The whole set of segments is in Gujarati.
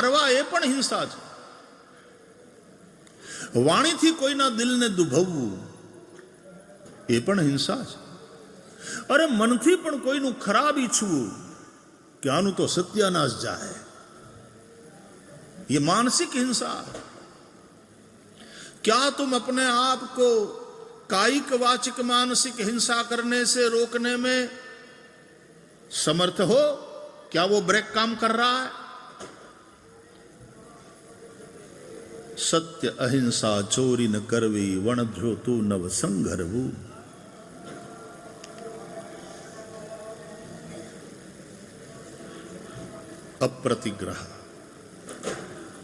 મારવા એ પણ હિંસા છે. વાણીથી કોઈના દિલને દુભવવું એ પણ હિંસા છે. અરે મનથી પણ કોઈનું ખરાબ ઈચ્છવું કે આનું તો સત્યાનાશ જાય, ये मानसिक हिंसा. क्या तुम अपने आप को कायिक वाचिक मानसिक हिंसा करने से रोकने में समर्थ हो? क्या वो ब्रेक काम कर रहा है? सत्य अहिंसा चोरी न करवी वणध्योतु नव संघरवु. अप्रतिग्रह,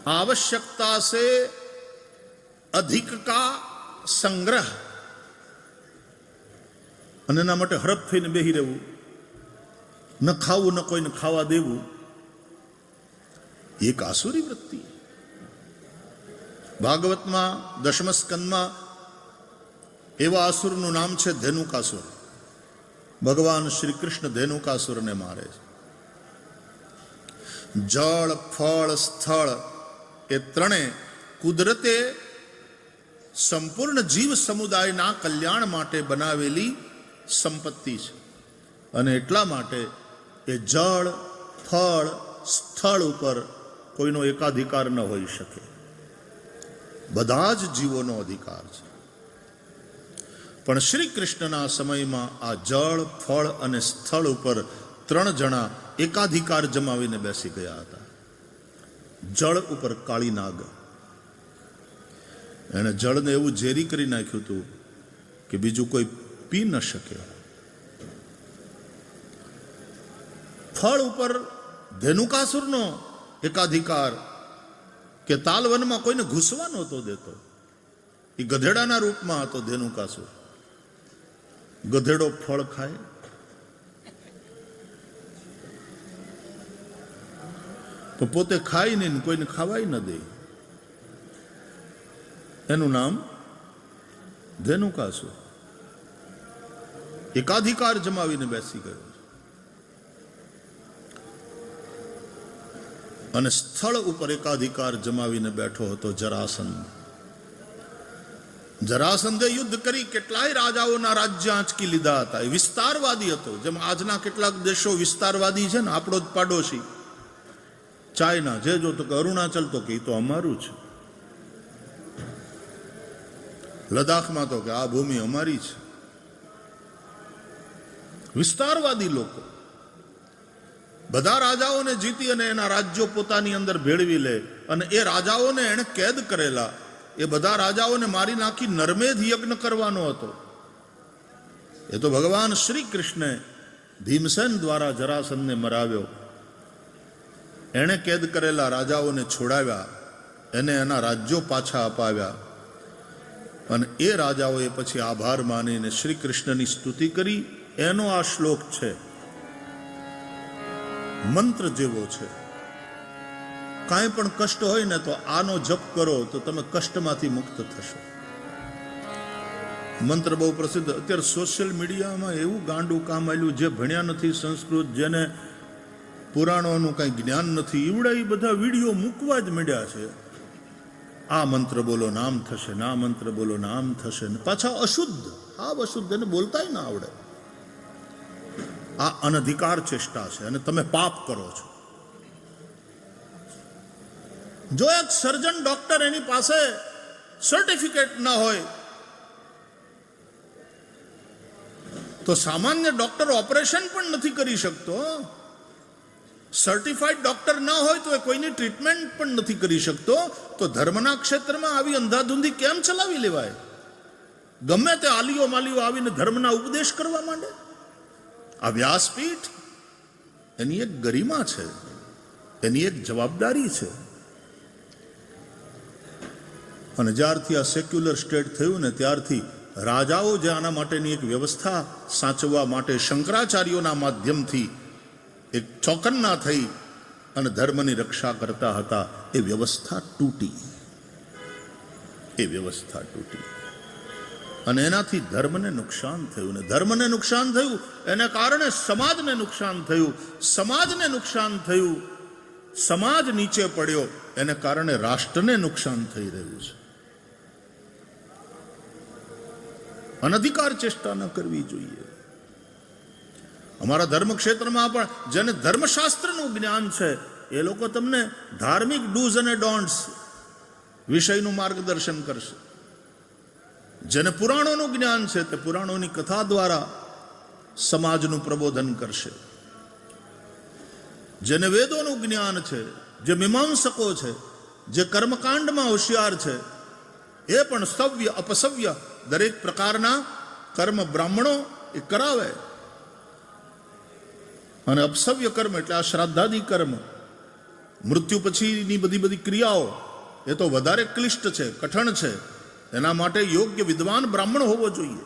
आवश्यकता से अधिक का संग्रह. અને એના માટે હડપ થઈને બેહી રહેવું, ન ખાવું ન કોઈને ખાવા દેવું, એક આસુરી વૃત્તિ. ભાગવતમાં 10મ સ્કંદમાં એવા આસુરનું નામ છે ધેનુકાસુર. ભગવાન શ્રી કૃષ્ણ ધેનુકાસુરને મારે છે. જળ, ફળ, સ્થળ એ ત્રણે કુદરતે સંપૂર્ણ જીવ સમુદાયના કલ્યાણ માટે બનાવેલી સંપત્તિ છે. અને એટલા માટે એ જળ, ફળ, સ્થળ ઉપર કોઈનો એકાધિકાર ન હોઈ શકે. બધા જ જીવોનો અધિકાર છે. પણ શ્રી કૃષ્ણના સમયમાં આ જળ, ફળ અને સ્થળ ઉપર 3 જણા એકાધિકાર જમાવીને બેસી ગયા હતા. જળ ઉપર કાળી નાગ, એણે જળને એવું ઝેરી કરી નાખ્યું હતું કે બીજું કોઈ પી ન શકે. ફળ ઉપર ધેનુકાસુરનો એકાધિકાર કે તાલવનમાં કોઈને ઘૂસવા નહોતો દેતો. એ ગધેડાના રૂપમાં હતો ધેનુકાસુર. ગધેડો ફળ ખાય, તો પોતે ખાય નહીં, કોઈને ખાવાય ન દે. એનું નામ ધેનુકાસુર. એકાધિકાર જમાવીને બેસી ગયો. અને સ્થળ ઉપર એકાધિકાર જમાવીને બેઠો હતો જરાસંધ. જરાસંધે યુદ્ધ કરી કેટલાય રાજાઓના રાજ્ય આંચકી લીધા હતા. એ વિસ્તારવાદી હતો. જેમ આજના કેટલાક દેશો વિસ્તારવાદી છે ને, આપણો જ પાડોશી ચાઇના, જે જો તો કે અરુણાચલ તો કે એ તો અમારું છે. લદ્દાખમાં તો કે આ ભૂમિ અમારી છે. વિસ્તારવાદી લોકો બધા રાજાઓને જીતી અને એના રાજ્યો પોતાની અંદર ભેળવી લે. અને એ રાજાઓને એણે કેદ કરેલા, એ બધા રાજાઓને મારી નાખી નરમેધ યજ્ઞ કરવાનો હતો. એ તો ભગવાન શ્રી કૃષ્ણે ભીમસેન દ્વારા જરાસંધને મરાવ્યો. એણે કેદ કરેલા રાજાઓને છોડાવ્યા, એને એના રાજ્યો પાછા અપાવ્યા. અને એ રાજાઓએ પછી આભાર માનીને શ્રી કૃષ્ણની સ્તુતિ કરી. એનો આ શ્લોક છે, મંત્ર જેવો છે. કાંઈ પણ કષ્ટ હોય ને તો આનો જપ કરો તો તમે કષ્ટમાંથી મુક્ત થશો. મંત્ર બહુ પ્રસિદ્ધ. અત્યારે સોશિયલ મીડિયામાં એવું ગાંડું કામ આવ્યું, જે ભણ્યા નથી સંસ્કૃત, જેને પુરાણોનું કંઈ જ્ઞાન નથી, એવડા એ બધા વિડીયો મૂકવા જ માંડ્યા છે. આ મંત્ર બોલો નામ થશે, ના મંત્ર બોલો નામ થશે, ને પાછા અશુદ્ધ, હાવ અશુદ્ધ, એને બોલતાય ના આવડે. આ અનધિકાર ચેષ્ટા છે અને તમે પાપ કરો છો. જો એક સર્જન ડોક્ટર એની પાસે સર્ટિફિકેટ ના હોય તો સામાન્ય ડોક્ટર ઓપરેશન પણ નથી કરી શકતો. સર્ટિફાઈડ ડોક્ટર ના હોય તો એ કોઈની ટ્રીટમેન્ટ પણ નથી કરી શકતો. તો ધર્મના ક્ષેત્રમાં આવી અંધાધૂંધી કેમ ચલાવી લેવાય? ગમે તે આલીઓ માલીઓ આવીને ધર્મના ઉપદેશ કરવા માંડે. આ વ્યાસપીઠ, એની એક ગરિમા છે, એની એક જવાબદારી છે. અને જ્યારથી આ સેક્યુલર સ્ટેટ થયું ને ત્યારથી રાજાઓ જે આના માટેની એક વ્યવસ્થા સાચવવા માટે શંકરાચાર્યોના માધ્યમથી એક ચોકન્ના થઈ અને ધર્મની રક્ષા કરતા હતા, એ વ્યવસ્થા તૂટી. અને એનાથી ધર્મને નુકસાન થયું. ને ધર્મને નુકસાન થયું એને કારણે સમાજને નુકસાન થયું. સમાજને નુકસાન થયું, સમાજ નીચે પડ્યો, એને કારણે રાષ્ટ્રને નુકસાન થઈ રહ્યું છે. અનધિકાર ચેષ્ટા ન કરવી જોઈએ. અમારા ધર્મ ક્ષેત્રમાં પણ જેને ધર્મશાસ્ત્રનું જ્ઞાન છે એ લોકો તમને ધાર્મિક ડૂઝ અને ડોન્ટ્સ વિષયનું માર્ગદર્શન કરશે. જેને પુરાણોનું જ્ઞાન છે તે પુરાણોની કથા દ્વારા સમાજનું પ્રબોધન કરશે. જેને વેદોનું જ્ઞાન છે, જે મીમાંસકો છે, જે કર્મકાંડમાં હોશિયાર છે, એ પણ સવ્ય અપસવ્ય દરેક પ્રકારના કર્મ બ્રાહ્મણો એ કરાવે. અને અપસવ્ય કર્મ એટલે આ શ્રાદ્ધાદિ કર્મ, મૃત્યુ પછીની બધી ક્રિયાઓ એ તો વધારે ક્લિષ્ટ છે, કઠણ છે. એના માટે યોગ્ય વિદ્વાન બ્રાહ્મણ હોવો જોઈએ.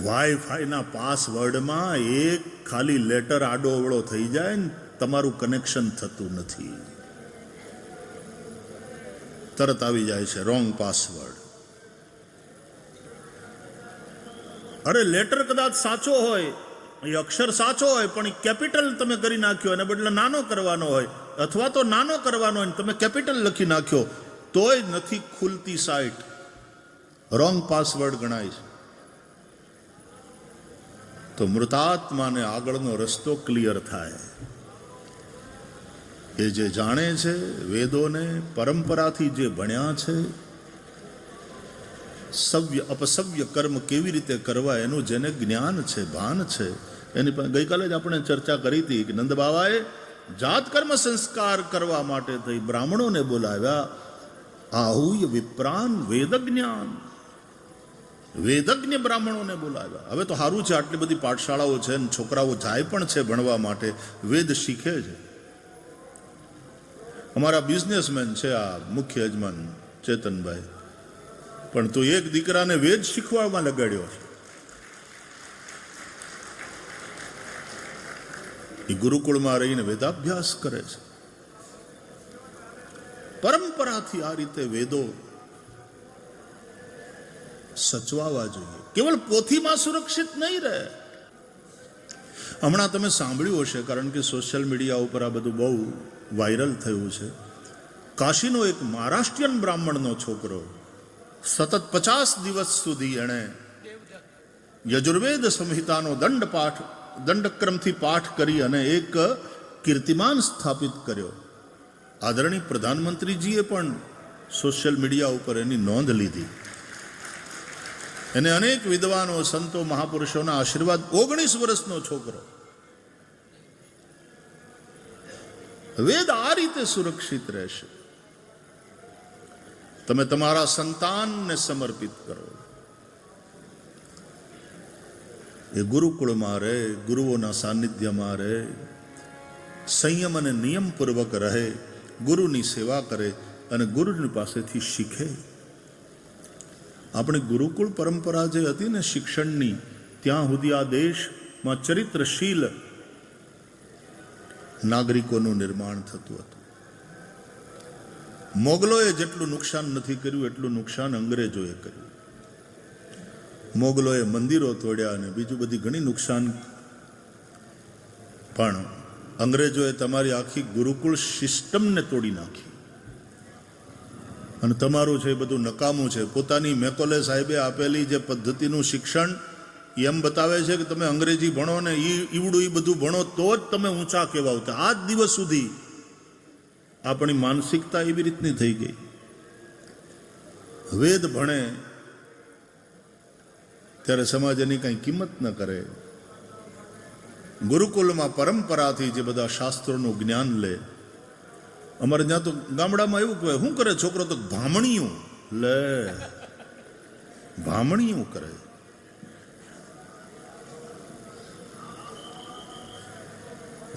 વાઈફાઈના પાસવર્ડમાં એક ખાલી લેટર આડો અવળો થઈ જાય ને તમારું કનેક્શન થતું નથી, તરત આવી જાય છે રોંગ પાસવર્ડ. અરે લેટર કદાચ સાચો હોય, એ અક્ષર સાચો હોય, પણ કેપિટલ તમે કરી નાખ્યો અને બદલે નાનો કરવાનો હોય, અથવા તો નાનો કરવાનો હોય તમે કેપિટલ લખી નાખ્યો, તોય નથી ખુલતી સાઇટ, રોંગ પાસવર્ડ ગણાય છે. તો મૃતાત્માને આગળનો રસ્તો ક્લિયર થાય. એ જે જાણે છે વેદોને, પરંપરાથી જે ભણ્યા છે, સવ્ય અપસવ્ય કર્મ કેવી રીતે કરવા એનું જેને જ્ઞાન છે, ભાન છે, એની પાસે ગઈકાલે જ આપણે ચર્ચા કરી હતી કે નંદ બાવાએ જાત કર્મ સંસ્કાર કરવા માટે થઈ બ્રાહ્મણોને બોલાવ્યા. આહુય વિપ્રાન વેદ જ્ઞાન, વેદજ્ઞ બ્રાહ્મણોને બોલાવ્યા. હવે તો સારું છે, આટલી બધી પાઠશાળાઓ છે ને છોકરાઓ જાય પણ છે ભણવા માટે, વેદ શીખે છે. અમારા બિઝનેસમેન છે આ મુખ્ય યજમાન ચેતનભાઈ, પણ તો એક દીકરાને વેદ શીખવાડવા લગાડ્યો છે. એ ગુરુકુળમાં રહીને વેદાભ્યાસ કરે છે. પરંપરાથી આ રીતે વેદો સચવાવા જોઈએ. કેવળ પોથીમાં સુરક્ષિત નહીં રહે. હમણાં તમે સાંભળ્યું હશે, કારણ કે સોશિયલ મીડિયા ઉપર આ બધું બહુ વાયરલ થયું છે. કાશીનો એક મહારાષ્ટ્રીયન બ્રાહ્મણનો છોકરો સતત 50 દિવસ સુધી એણે યજુર્વેદ સંહિતાનો દંડક્રમથી પાઠ કરી અને એક કીર્તિમાન સ્થાપિત કર્યો. આદરણીય પ્રધાનમંત્રીજીએ પણ સોશિયલ મીડિયા ઉપર એની નોંધ લીધી. એને અનેક વિદ્વાનો, સંતો, મહાપુરુષોના આશીર્વાદ. 19 વર્ષનો છોકરો. વેદ આ રીતે સુરક્ષિત રહેશે. તમે તમારા સંતાનને સમર્પિત કરો. એ ગુરુકુળમાં રહે, ગુરુઓના સાનિધ્યમાં રહે, સંયમ અને નિયમપૂર્વક રહે, ગુરુની સેવા કરે અને ગુરુની પાસેથી શીખે. આપણી ગુરુકુળ પરંપરા જે હતી ને શિક્ષણની, ત્યાં સુધી આ દેશમાં ચરિત્રશીલ નાગરિકોનું નિર્માણ થતું હતું. મોગલોએ જેટલું નુકસાન નથી કર્યું એટલું નુકસાન અંગ્રેજોએ કર્યું. મોગલોએ મંદિરો તોડ્યા અને બીજું બધી ઘણી નુકસાન, પણ અંગ્રેજોએ તમારી આખી ગુરુકુળ સિસ્ટમને તોડી નાખી. અને તમારું છે એ બધું નકામું છે. પોતાની મેકોલે સાહેબે આપેલી જે પદ્ધતિનું શિક્ષણ એમ બતાવે છે કે તમે અંગ્રેજી ભણો ને ઈવડું એ બધું ભણો તો જ તમે ઊંચા કહેવાતા. આજ દિવસ સુધી આપણી માનસિકતા એવી રીતની થઈ ગઈ. વેદ ભણે ત્યારે સમાજ એની કંઈ કિંમત ન કરે. ગુરુકુલમાં પરંપરાથી જે બધા શાસ્ત્રોનું જ્ઞાન લે. અમારે ત્યાં તો ગામડામાં એવું કહેવાય, શું કરે છોકરો? તો ભામણીયું લે, ભામણીયું કરે.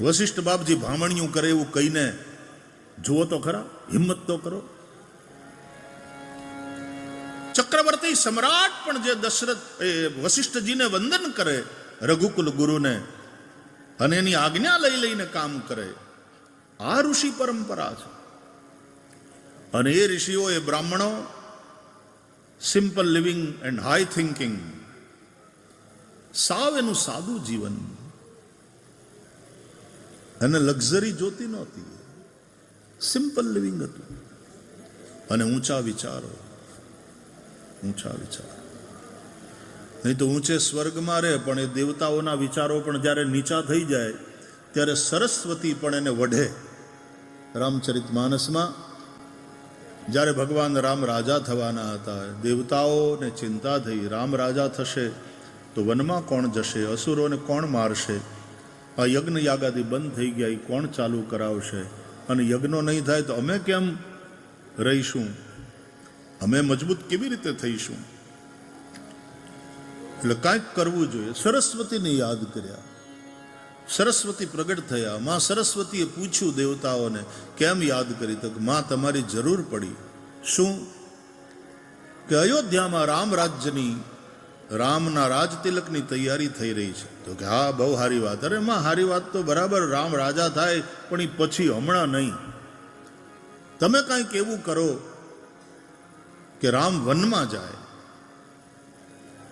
વશિષ્ઠ બાપજી ભામણીયું કરે એવું કહીને જુઓ તો ખરા, હિંમત તો કરો. ચક્રવર્તી સમ્રાટ પણ જે દશરથ વશિષ્ઠજીને વંદન કરે, રઘુકુલ ગુરુને, અને એની આજ્ઞા લઈને કામ કરે. આ ઋષિ પરંપરા છે. અને એ ઋષિઓ, એ બ્રાહ્મણો simple living and high thinking, સાવ એનું સાદું જીવન. એને લક્ઝરી જોતી નહોતી, સિમ્પલ લિવિંગ હતું. અને ઊંચા વિચારો. નહીં તો ઊંચે સ્વર્ગમાં રહે, પણ એ દેવતાઓના વિચારો પણ જ્યારે નીચા થઈ જાય ત્યારે સરસ્વતી પણ એને વઢે. રામચરિતમાનસમાં જ્યારે ભગવાન રામ રાજા થવાના હતા, દેવતાઓને ચિંતા થઈ, રામ રાજા થશે તો વનમાં કોણ જશે, અસુરોને કોણ મારશે, આ યજ્ઞ યાગાદી બંધ થઈ ગયા, એ કોણ ચાલુ કરાવશે, અને યજ્ઞો નહીં થાય તો અમે કેમ રહીશું, અમે મજબૂત કેવી રીતે થઈશું? એટલે કાંઈક કરવું જોઈએ. સરસ્વતીને યાદ કર્યા, સરસ્વતી પ્રગટ થયા. માં સરસ્વતીએ પૂછ્યું દેવતાઓને, કેમ યાદ કરી? તો માં તમારી જરૂર પડી. શું? કે અયોધ્યામાં રામ રાજ્યની, રામના રાજ તિલકની તૈયારી થઈ રહી છે. તો કે હા, બહુ સારી વાત. અરે માં, સારી વાત તો બરાબર, રામ રાજા થાય, પણ એ પછી, હમણાં નહીં. તમે કાંઈક એવું કરો કે રામ વનમાં જાય.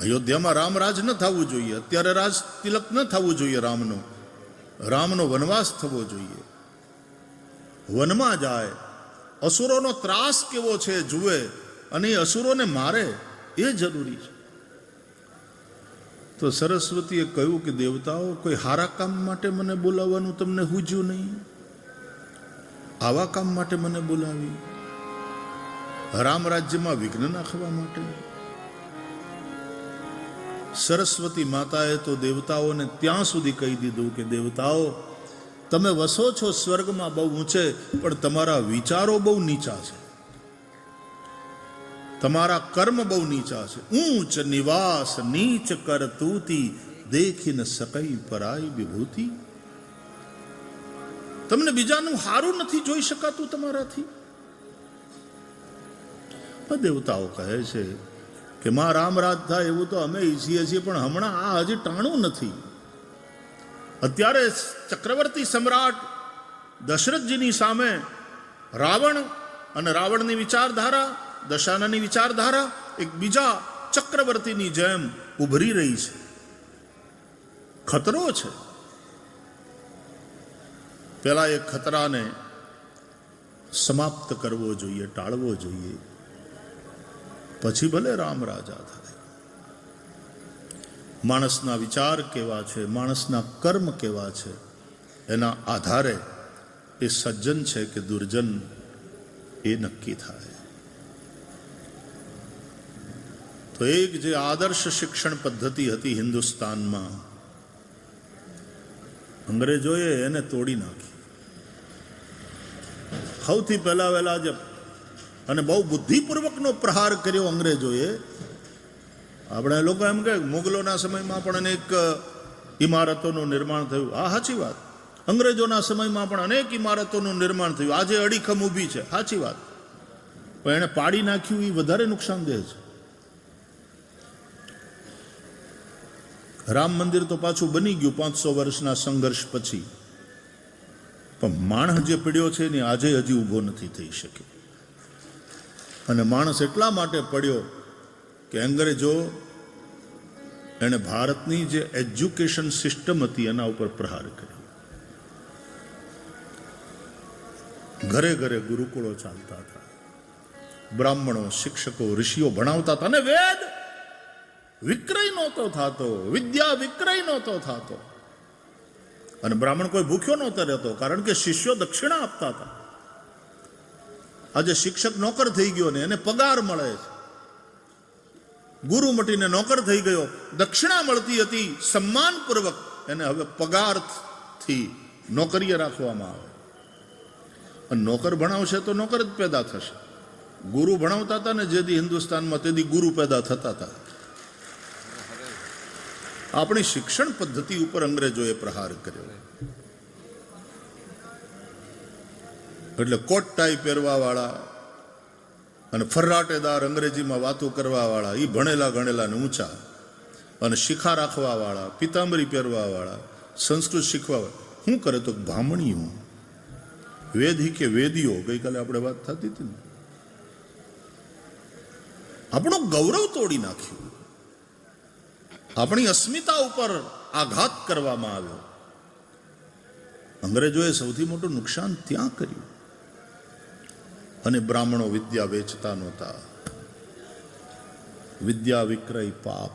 અયોધ્યામાં રામ રાજ ન થવું જોઈએ, અત્યારે રાજ તિલક ન થવું જોઈએ રામનો વનવાસ થવો જોઈએ. વનમાં જાય, અસુરોનો ત્રાસ કેવો છે જુએ, અને એ અસુરોને મારે, એ જરૂરી છે. તો સરસ્વતીએ કહ્યું કે દેવતાઓ, કોઈ સારા કામ માટે મને બોલાવવાનું તમને સૂઝ્યું નહીં, આવા કામ માટે મને બોલાવી, રામ રાજ્યમાં વિઘ્ન નાખવા માટે? સરસ્વતી માતાએ તો દેવતાઓને ત્યાં સુધી કહી દીધું કે દેવતાઓ, તમે વસો છો સ્વર્ગમાં બહુ ઊંચે, પણ તમારા વિચારો બહુ નીચા છે, તમારા કર્મ બહુ નીચા છે. ઊંચ નિવાસ નીચ કરતૂતી, દેખી ન સકઈ પરાઈ વિભૂતિ. તમને બીજાનું સારું નથી જોઈ શકાતું તમારાથી. દેવતાઓ કહે છે કે માં રામ રાજ થાય એવું તો અમે ઈચ્છીએ છીએ, પણ હમણાં આ હજી ટાણું નથી. અત્યારે ચક્રવર્તી સમ્રાટ દશરથજીની સામે રાવણ અને રાવણની વિચારધારા, દશાનની વિચારધારા એક બીજા ચક્રવર્તીની જેમ ઉભરી રહી છે. ખતરો છે. પેલા એ ખતરાને સમાપ્ત કરવો જોઈએ, ટાળવો જોઈએ, પછી ભલે રામ રાજા થાય. માણસના વિચાર કેવા છે, માણસના કર્મ કેવા છે, એના આધારે એ સજ્જન છે કે દુર્જન એ નક્કી થાય. તો એક જે આદર્શ શિક્ષણ પદ્ધતિ હતી હિન્દુસ્તાનમાં, અંગ્રેજોએ એને તોડી નાખી. સૌથી પહેલા વહેલા જે અને બહુ બુદ્ધિપૂર્વકનો પ્રહાર કર્યો અંગ્રેજોએ. આપણે લોકો એમ કે મુગલોના સમયમાં પણ અનેક ઇમારતોનું નિર્માણ થયું. આ સાચી વાત. અંગ્રેજોના સમયમાં પણ અનેક ઇમારતોનું નિર્માણ થયું. આજે અડીખમ ઊભી છે, સાચી વાત. પણ એને પાડી નાખ્યું એ વધારે નુકસાનદેહ છે. રામ મંદિર તો પાછું બની ગયું 500 વર્ષના સંઘર્ષ પછી, પણ માણસ જે પડ્યો છે ને આજે હજી ઊભો નથી થઈ શક્યો. અને માણસ એટલા માટે પડ્યો કે અંગ્રેજો એને ભારતની જે એજ્યુકેશન સિસ્ટમ હતી એના ઉપર પ્રહાર કર્યો. ઘરે ઘરે ગુરુકુળો ચાલતા હતા, બ્રાહ્મણો, શિક્ષકો, ઋષિઓ ભણાવતા હતા, અને વેદ વિક્રય નહોતો થતો, વિદ્યા વિક્રય નહોતો થતો. અને બ્રાહ્મણ કોઈ ભૂખ્યો નહોતો રહેતો, કારણ કે શિષ્યો દક્ષિણા આપતા હતા. આજે શિક્ષક નોકર થઈ ગયો ને એને પગાર મળે છે. ગુરુ મટીને નોકર થઈ ગયો, દક્ષિણા મળતી હતી સન્માનપૂર્વક, એને હવે પગારથી નોકરીએ રાખવામાં આવે. અને નોકર ભણાવશે તો નોકર જ પેદા થશે. ગુરુ ભણાવતા હતા ને જેથી હિન્દુસ્તાનમાં, તેથી ગુરુ પેદા થતા હતા. આપણી શિક્ષણ પદ્ધતિ ઉપર અંગ્રેજોએ પ્રહાર કર્યો. એટલે કોટ ટાઈ પહેરવા વાળા અને ફર્રાટેદાર અંગ્રેજીમાં વાતો કરવા વાળા, એ ભણેલા ગણેલા ને ઊંચા, અને શિખા રાખવા વાળા, પિતાંબરી પહેરવા વાળા, સંસ્કૃત શીખવા વાળા. શું કરે તો બ્રાહ્મણીઓ, વેદી કે વેદીઓ, ગઈકાલે આપણે વાત થતી હતી ને, આપણું ગૌરવ તોડી નાખ્યું. આપણી અસ્મિતા ઉપર આઘાત કરવામાં આવ્યો. અંગ્રેજોએ સૌથી મોટું નુકસાન ત્યાં કર્યું. અને બ્રાહ્મણો વિદ્યા વેચતા નહોતા. વિદ્યા વિક્રય પાપ.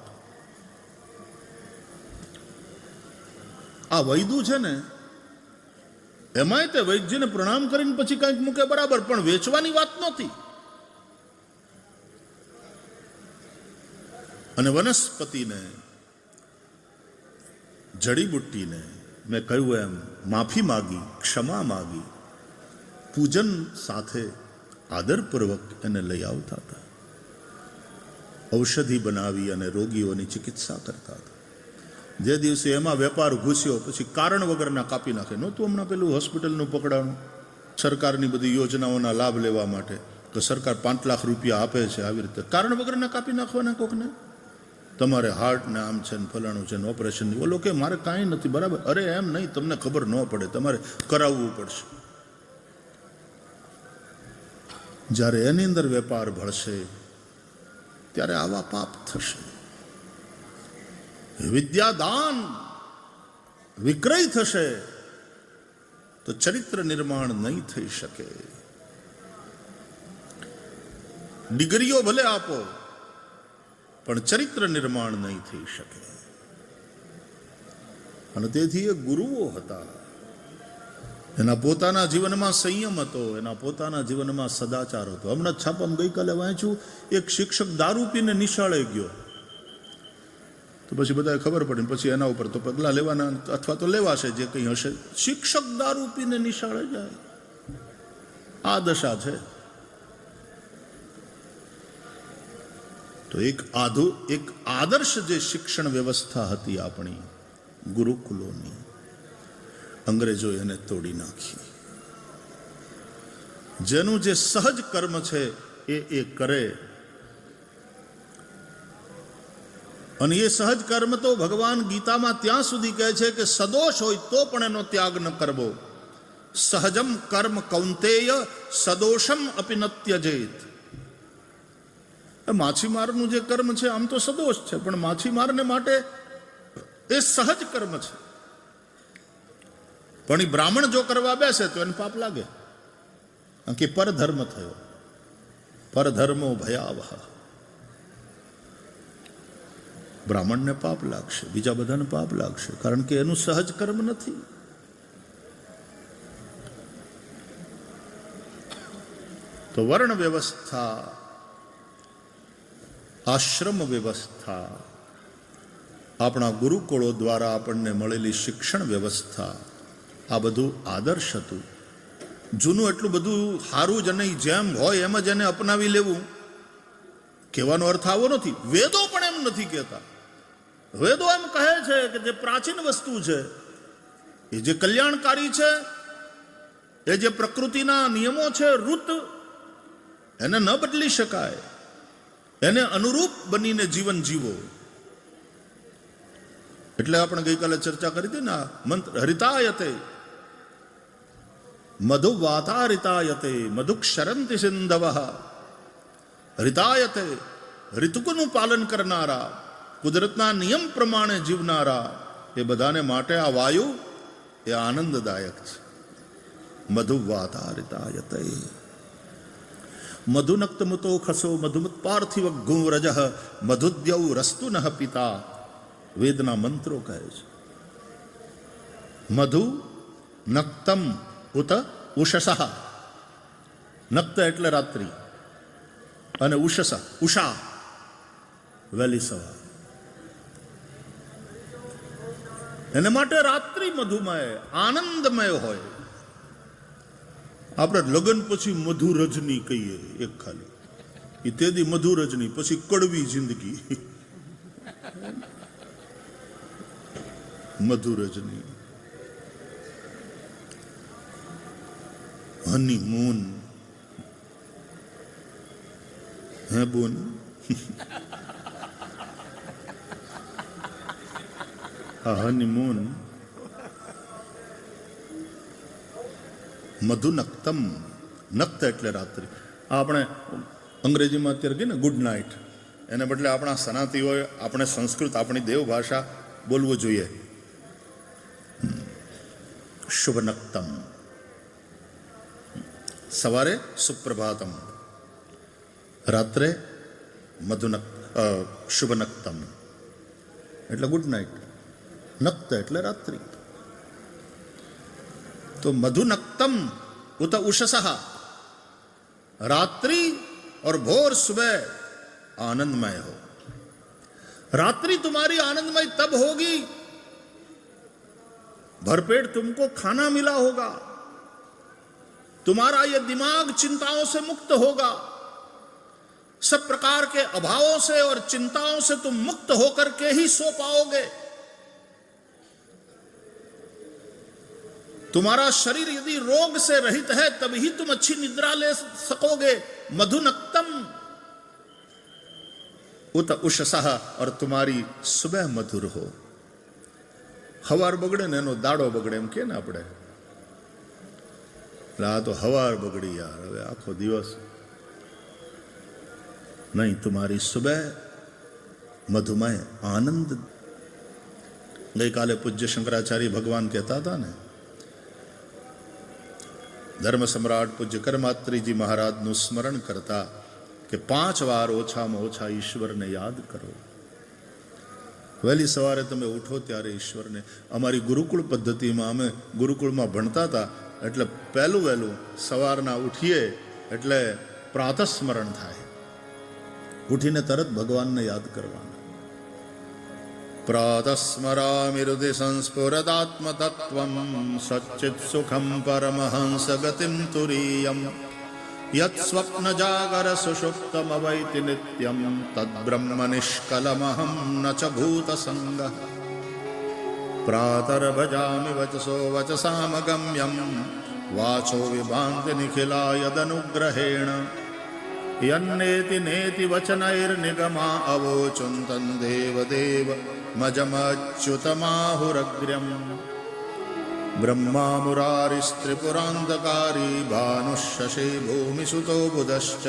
આ વૈદું છે ને, એમાંય તે વૈદ્યને પ્રણામ કરીને પછી કંઈક મૂકે બરાબર, પણ વેચવાની વાત નહોતી. અને વનસ્પતિને, જડીબુટ્ટીને મેં કહ્યું એમ માફી માગી, ક્ષમા માગી, પૂજન સાથે આદરપૂર્વક એને લઈ આવતા હતા. ઔષધિ બનાવી અને રોગીઓની ચિકિત્સા કરતા હતા. જે દિવસે એમાં વેપાર ઘૂસ્યો પછી કારણ વગરના કાપી નાખે. નહોતું હમણાં પેલું હોસ્પિટલનું પકડાણું સરકારની બધી યોજનાઓના લાભ લેવા માટે, તો સરકાર 5 લાખ રૂપિયા આપે છે, આવી રીતે કારણ વગરના કાપી નાખવાના કોકને. તમારે હાર્ટ ને આમ છે ને ફલાણું છે ને ઓપરેશન, ઓલો કે મારે કાંઈ નથી, બરાબર. અરે એમ નહીં, તમને ખબર ન પડે, તમારે કરાવવું પડશે. જ્યારે એની અંદર વેપાર ભળશે ત્યારે આવા પાપ થશે. વિદ્યાદાન વિક્રય થશે તો ચરિત્ર નિર્માણ નહીં થઈ શકે. ડિગ્રીઓ ભલે આપો પણ ચરિત્ર નિર્માણ નહીં થઈ શકે. અને તેથી એ ગુરુઓ હતા. એના પોતાના જીવનમાં સંયમ હતો, એના પોતાના જીવનમાં સદાચાર હતો. હમણાં છાપામાં ગઈકાલે વાંચ્યું, એક શિક્ષક દારૂ પીને નિશાળે ગયો, તો પછી બધાએ ખબર પડી, પછી એના ઉપર તો પગલાં લેવાના અથવા તો લેવાશે જે કંઈ હશે. શિક્ષક દારૂ પીને નિશાળે જાય, આ દશા છે. તો એક આદર્શ જે શિક્ષણ વ્યવસ્થા હતી આપણી ગુરુકુલોની, અંગ્રેજો એને તોડી નાખી. જેનું જે સહજ કર્મ છે એ કરે, અને એ સહજ કર્મ તો ભગવાન ગીતામાં ત્યાં સુધી કહે છે કે સદોષ હોય તો પણ એનો ત્યાગ ન કરવો. સહજમ કર્મ કૌંતેય સદોષમ અપિ ન ત્યજેત. માછીમારનું જે કર્મ છે આમ તો સદોષ છે, પણ માછીમારને માટે એ સહજ કર્મ છે. પણ એ બ્રાહ્મણ જો કરવા બેસે તો એને પાપ લાગે, કે પરધર્મ થયો. પરધર્મો ભયાવહ. બ્રાહ્મણને પાપ લાગશે, બીજા બધાને પાપ લાગશે, કારણ કે એનું સહજ કર્મ નથી. તો વર્ણ વ્યવસ્થા, આશ્રમ વ્યવસ્થા, આપણા ગુરુકુળો દ્વારા આપણને મળેલી શિક્ષણ વ્યવસ્થા, આ બધું આદર્શ હતું. જૂનું એટલું બધું સારું જ નહીં, જેમ હોય એમ જ એને અપનાવી લેવું. કહેવાનો અર્થ આવો નથી. વેદો પણ એમ નથી કહેતા. વેદો એમ કહે છે કે જે પ્રાચીન વસ્તુ છે, એ જે કલ્યાણકારી છે, એ જે પ્રકૃતિના નિયમો છે, ઋત, એને ન બદલી શકાય. એને અનુરૂપ બનીને જીવન જીવો. એટલે આપણે ગઈકાલે ચર્ચા કરી હતી ને, મંત્ર હરિતાયતે મધુવાતારિતાયતે મધુક્ષરંતિ સિંધવઃ. હરિતાયતે, ઋતુકનું પાલન કરનારા, કુદરતના નિયમ પ્રમાણે જીવનારા, એ બધાને માટે આ વાયુ એ આનંદદાયક છે. મધુવાતારિતાયતે મધુનક્તમુતો ખસો મધુમત પાર્થિવ ગુંરજ મધુદ્યૌ રસ્તુ નઃ પિતા. વેદના મંત્રો કહે છે. મધુ નક્તમ ઉત ઉષસઃ. નક્ત એટલે રાત્રિ, અને ઉષસ ઉષા વહેલી સવાર. એને માટે રાત્રિ મધુમય આનંદમય હોય. આપણે લગ્ન પછી મધુ રજની કહીએ એક ખાલી, એ તેદી મધુ રજની, પછી કડવી જિંદગી. મધુ રજની, હનીમૂન. હે બોન, આ હનીમૂન. મધુનક્તમ, નક્ત એટલે રાત્રિ. આપણે અંગ્રેજીમાં અત્યારે કહીએ ને ગુડ નાઇટ, એને બદલે આપણા સનાતીઓએ, આપણે સંસ્કૃત, આપણી દેવ ભાષા બોલવું જોઈએ. શુભનક્તમ, સવારે સુપ્રભાતમ, રાત્રે શુભનક્તમ એટલે ગુડ નાઇટ, નક્ત એટલે રાત્રિ. तो मधुनक्तम उत उषसः, रात्रि और भोर सुबह आनंदमय हो. रात्रि तुम्हारी आनंदमय तब होगी भरपेट तुमको खाना मिला होगा, तुम्हारा यह दिमाग चिंताओं से मुक्त होगा, सब प्रकार के अभावों से और चिंताओं से तुम मुक्त होकर के ही सो पाओगे. तुम्हारा शरीर यदि रोग से रहित है तभी ही तुम अच्छी निद्रा ले सकोगे. मधुनक्तम उत उषसः, और तुम्हारी सुबह मधुर हो. हवार बगड़े ने एनो दाड़ो बगड़े एम के ने आपणे, आ तो हवार बगड़ी यार, હવે આખો દિવસ नहीं. तुम्हारी सुबह मधुमय आनंद. गई काले पूज्य शंकराचार्य भगवान कहता था ने, धर्म सम्राट पूज्य करमात्री जी महाराज નું સ્મરણ કરતા કે 5 વાર ઓછામાં ઓછા ઈશ્વરને યાદ કરો. વહેલી સવારે તમે ઉઠો ત્યારે ઈશ્વરને. અમારી ગુરુકુળ પદ્ધતિમાં અમે ગુરુકુળમાં ભણતા હતા એટલે પહેલું વહેલું સવારના ઉઠીએ એટલે પ્રાતઃ સ્મરણ થાય, ઉઠીને તરત ભગવાનને યાદ કરવાના. प्रातस्मरामि हृदि संस्फुरदात्मतत्त्वं सच्चित् सुखं परमहंस गतिं तुरीयं यत् स्वप्नजागर सुषुप्तमवैति नित्यं तद्ब्रह्म निष्कलमहं न च भूतसङ्गः. प्रातर्भजामि वचसो वचसामगम्यं वाचो विभान्ति निखिला यदनुग्रहेण यन्नेति नेति वचनैर्निगमा अवोचुन्तं देवदेव मजमच्युतमाहुरग्र्यम्. ब्रह्मा मुरारिस्त्रिपुरान्धकारी भानुःशशी भूमिसुतो बुधश्च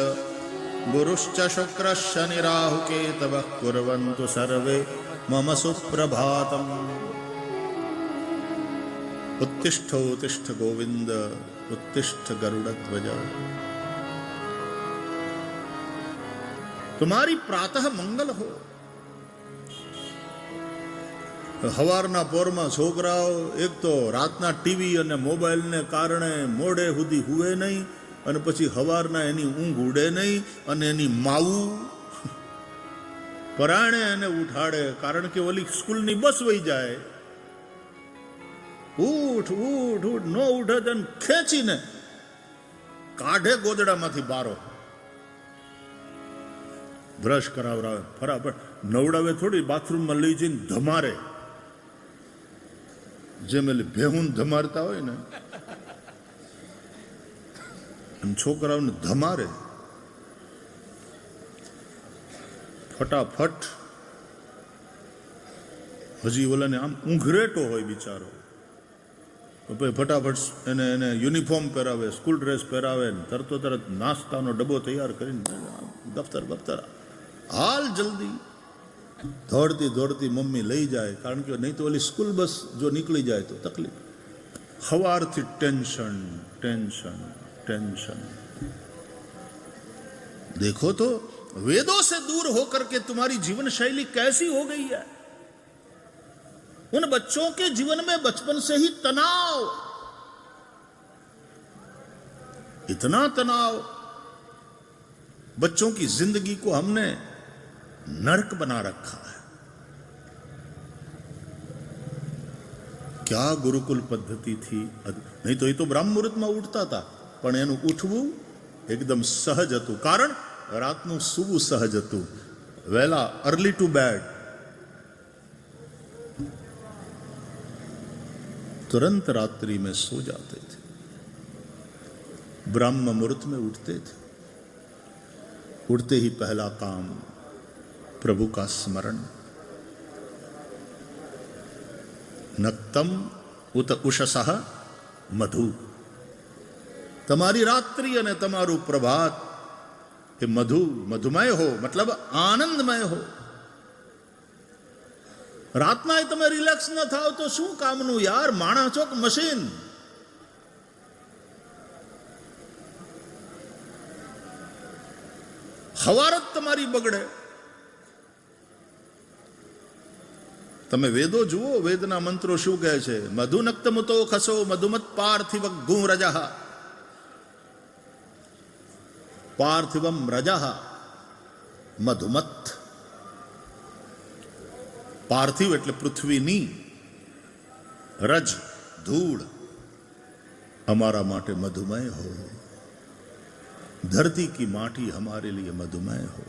गुरुश्च शुक्रश्च निराहुकेतवः कुर्वन्तु सर्वे मम सुप्रभातम्. उत्तिष्ठ उत्तिष्ठ गोविन्द उत्तिष्ठ गरुडध्वज. तुम्हारी प्रातः मंगल हो. હવારના પોરમાં છોકરાઓ એક તો રાતના ટીવી અને મોબાઈલને કારણે મોડે સુધી હુવે નહીં, અને પછી હવારના એની ઊંઘ ઉડે નહીં, અને એની માવું પરાણે એને ઉઠાડે, કારણ કે ઓલી સ્કૂલની બસ વહી જાય. ઉઠ ઉઠ ઉઠ, નો ઉઠે તેને ખેંચીને કાઢે ગોદડામાંથી બારો, બ્રશ કરાવરાવે, ફરાફટ નવડાવે થોડી, બાથરૂમમાં લઈ જઈને ધમારે, જેમ એટલે ભેહું ધમારતા હોય ને એમ છોકરાઓને ધમારે ફટાફટ. હજી ઓલાને આમ ઊંઘરેટો હોય બિચારો, ફટાફટ એને યુનિફોર્મ પહેરાવે, સ્કૂલ ડ્રેસ પહેરાવે, તરતો તરત નાસ્તાનો ડબ્બો તૈયાર કરીને દફતર બફતર હાલ જલ્દી. દોડતી દોડતી મમ્મી લઈ જાય, કારણ કે નહીં તો ઓલી સ્કૂલ બસ જો નીકળી જાય તો તકલીફ. સવારથી ટેન્શન ટેન્શન ટેન્શન. देखो तो वेदों से दूर होकर के तुम्हारी जीवन शैली कैसी हो गई है. उन बच्चों के जीवन में बचपन से ही तनाव, इतना तनाव, बच्चों की जिंदगी को हमने नरक बना रखा है. क्या गुरुकुल पद्धति थी. नहीं तो ये तो ब्रह्म मुहूर्त में उठता था, पण एનું ઉઠવું એકદમ સહજ હતું, કારણ રાતનું સૂવું સહજ હતું. વહેલા अर्ली टू बेड, तुरंत रात्रि में सो जाते थे, ब्रह्म मुहूर्त में उठते थे. उठते ही पहला काम प्रभु का स्मरण. नक्तम उत उषसः मधु. તમારી રાત્રિ અને તમારું પ્રભાત એ મધુમય હો, મતલબ આનંદમય હો. રાતના તમે રિલેક્સ ન થાવ તો શું કામનું યાર. માણસ ચોક મશીન. હવાર જ તમારી બગડે. તમે વેદો જુઓ, વેદના મંત્રો શું કહે છે? મધુનક્તમુતો ખસો મધુમત પાર્થિવ ગું રજઃ, પાર્થિવમ રજઃ મધુમત. પાર્થિવ એટલે પૃથ્વીની, રજ ધૂળ हमारा माटे मधुमय हो, धरती की माटी हमारे लिए मधुमय हो.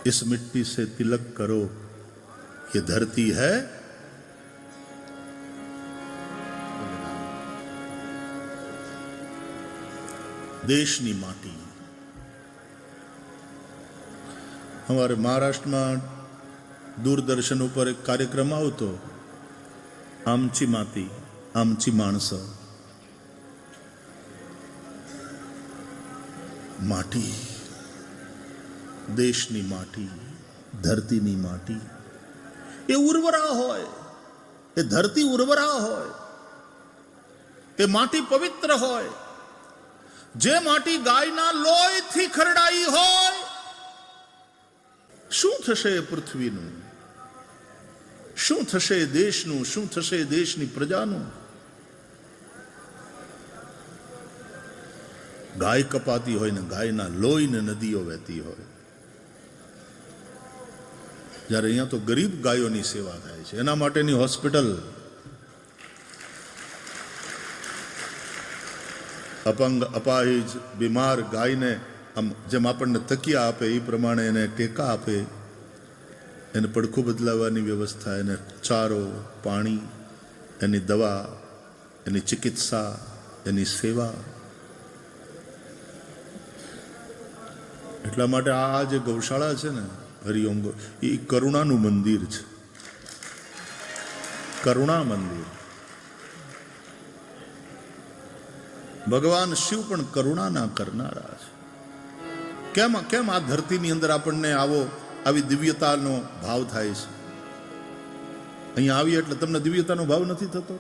इस मिट्टी से तिलक करो, ये धरती है देशनी माटी. हमारे महाराष्ट्र में दूरदर्शन पर एक कार्यक्रम आवतो, आमची माती आमची माणसं. माटी, देशनी माटी, ધરતીની માટી એ ઉર્વરા હોય, એ ધરતી ઉર્વરા હોય, એ માટી પવિત્ર હોય. જે માટી ગાયના લોહીથી ખરડાઈ હોય, શું થશે પૃથ્વીનું? શું થશે દેશનું? શું થશે દેશની પ્રજાનું? ગાય કપાતી હોય ને ગાયના લોહીને નદીઓ વહેતી હોય. જ્યારે અહીંયા તો ગરીબ ગાયોની સેવા થાય છે, એના માટેની હોસ્પિટલ, અપંગ અપાહિજ બીમાર ગાયને આમ જેમ આપણને તકિયા આપે એ પ્રમાણે એને ટેકા આપે, એને પડખું બદલાવવાની વ્યવસ્થા, એને ચારો, પાણી, એની દવા, એની ચિકિત્સા, એની સેવા. એટલા માટે આ જે ગૌશાળા છે ને, હરિઓમ એ કરુણાનું મંદિર છે, કરુણા મંદિર. ભગવાન શિવ પણ કરુણાના કરનારા છે. કેમ આ ધરતીની અંદર આપણને આવી દિવ્યતાનો ભાવ થાય છે? અહીંયા આવીએ એટલે તમને દિવ્યતાનો ભાવ નથી થતો?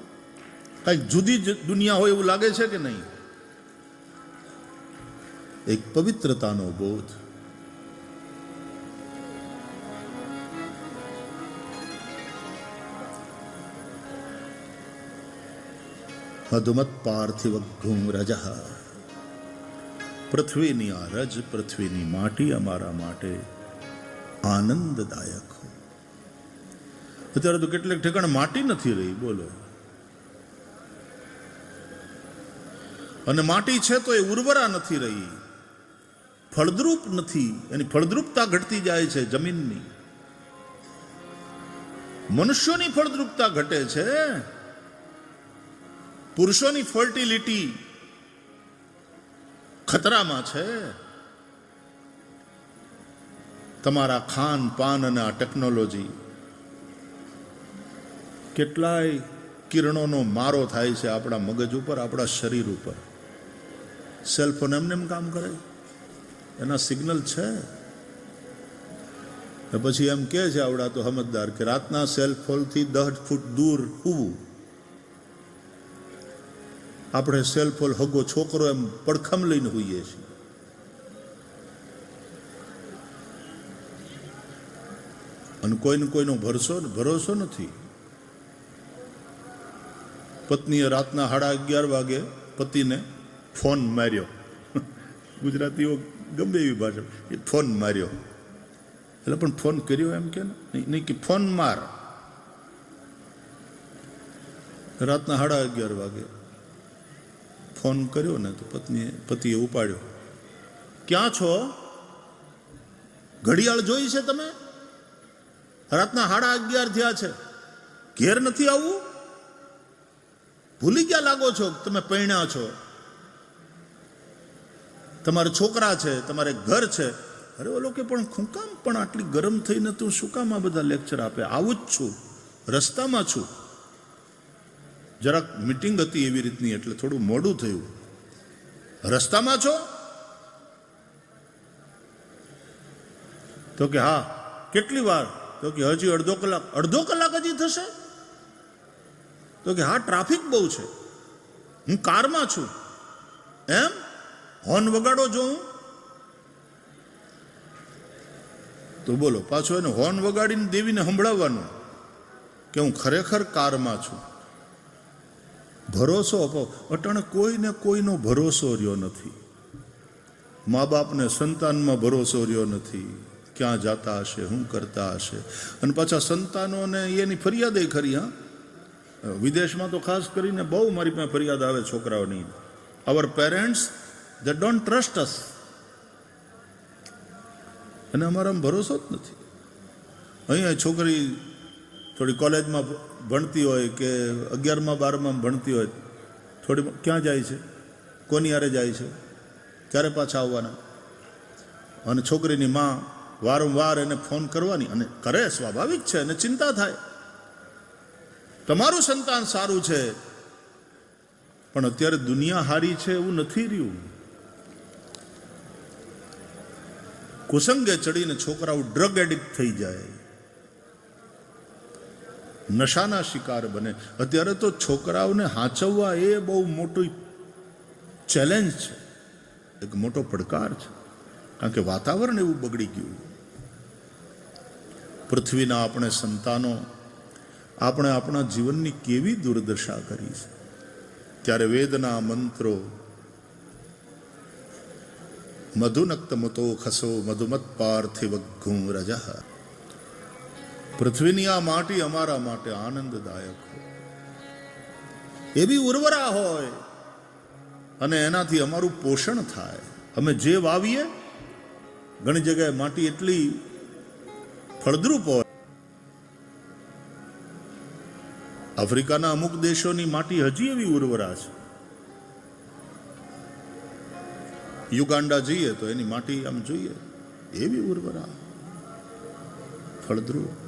કઈક જુદી જ દુનિયા હોય એવું લાગે છે કે નહીં? એક પવિત્રતાનો બોધ. મધુમત પાર્થિવ ગું રજઃ. પૃથ્વીની આ રજ, પૃથ્વીની માટી અમારા માટે આનંદદાયક હો. અત્યારે તો કેટલાક ઠેકાણે માટી નથી રહી, બોલો. અને માટી છે તો એ ઉર્વરા નથી રહી, ફળદ્રુપ નથી, એની ફળદ્રુપતા ઘટતી જાય છે જમીનની. મનુષ્યોની ફળદ્રુપતા ઘટે છે, પુરુષોની ફર્ટિલિટી ખતરામાં છે. તમારા ખાન પાન અને આ ટેકનોલોજી, કેટલાય કિરણોનો મારો થાય છે આપણા મગજ ઉપર, આપણા શરીર ઉપર. સેલફોન એમને એમ કામ કરે? એના સિગ્નલ છે. પછી એમ કે છે આવડા તો સમજદાર કે રાતના સેલફોનથી 10 ફૂટ દૂર હોવું. આપણે સેલફોન હગો છોકરો એમ પડખમ લઈને હોઈએ છીએ. અને કોઈનો ભરોસો નથી. પત્નીએ રાતના 11:30 વાગે પતિને ફોન માર્યો. ગુજરાતીઓ ગમે એવી ભાષા, એ ફોન માર્યો એટલે પણ ફોન કર્યો એમ કે નહીં કે ફોન માર. રાતના 11:30 વાગે ફોન કર્યો ને તો પતિએ ઉપાડ્યો. ક્યાં છો? ઘડિયાળ જોઈ છે તમે? રાતના 11:30 થયા છે, ઘેર નથી આવવું? ભૂલી ગયા લાગો છો તમે પૈણ્યા છો, તમારે છોકરા છે, તમારે ઘર છે. અરે ઓલો કે પણ હું કામ પણ આટલી ગરમ થઈને તું શું કામ આ બધા લેક્ચર આપે? આવું જ છું, રસ્તામાં છું, જરાક મીટિંગ હતી એવી રીતની એટલે થોડું મોડું થયું. રસ્તામાં છો? તો કે હા. કેટલી વાર? તો કે હજી અડધો કલાક. અડધો કલાક હજી થશે? તો કે હા ટ્રાફિક બહુ છે, હું કારમાં છું. એમ? હોર્ન વગાડો જો હું તો બોલો, પાછો એને હોર્ન વગાડીને દેવીને સંભળાવવાનું કે હું ખરેખર કારમાં છું. ભરોસો અપાવ. અટાણે કોઈને કોઈનો ભરોસો રહ્યો નથી. મા બાપને સંતાનમાં ભરોસો રહ્યો નથી. ક્યાં જતા હશે, શું કરતા હશે. અને પાછા સંતાનોને એની ફરિયાદ ખરી. હા, વિદેશમાં તો ખાસ કરીને બહુ મારી પાસે ફરિયાદ આવે છોકરાઓની. અવર પેરેન્ટ્સ દે ડોન્ટ ટ્રસ્ટ અસ. અને અમારામાં ભરોસો જ નથી. અહીંયા છોકરી થોડી કોલેજમાં ભણતી હોય કે 11માં 12માં ભણતી હોય, થોડી ક્યાં જાય છે, કોની હારે જાય છે, ક્યારે પાછા આવવાના. અને છોકરીની માં વારંવાર એને ફોન કરવાની, અને કરે, સ્વાભાવિક છે, અને ચિંતા થાય. તમારું સંતાન સારું છે, પણ અત્યારે દુનિયા હારી છે એવું નથી રહ્યું. કુસંગે ચડીને છોકરાઓ ડ્રગ એડિક્ટ થઈ જાય, નશાના શિકાર બને. અત્યારે તો છોકરાઓને હાચવવા એ બહુ મોટું ચેલેન્જ છે, એક મોટો પડકાર છે. કારણ કે વાતાવરણ એવું બગડી ગયું. પૃથ્વીના આપણે સંતાનો, આપણે આપણા જીવનની કેવી દુર્દશા કરી છે. ત્યારે વેદના મંત્રો મધુનક્તમતો ખસો મધુમત પાર્થિવ ઘૂંરજ. પૃથ્વીની આ માટી અમારા માટે આનંદદાયક હોય, એવી ઉર્વરા હોય, અને એનાથી અમારું પોષણ થાય. અમે જે વાવીએ, ઘણી જગ્યાએ માટી એટલી ફળદ્રુપ હોય. આફ્રિકાના અમુક દેશોની માટી હજી એવી ઉર્વરા છે. યુગાન્ડા જઈએ તો એની માટી આમ જોઈએ, એવી ઉર્વરા, ફળદ્રુપ.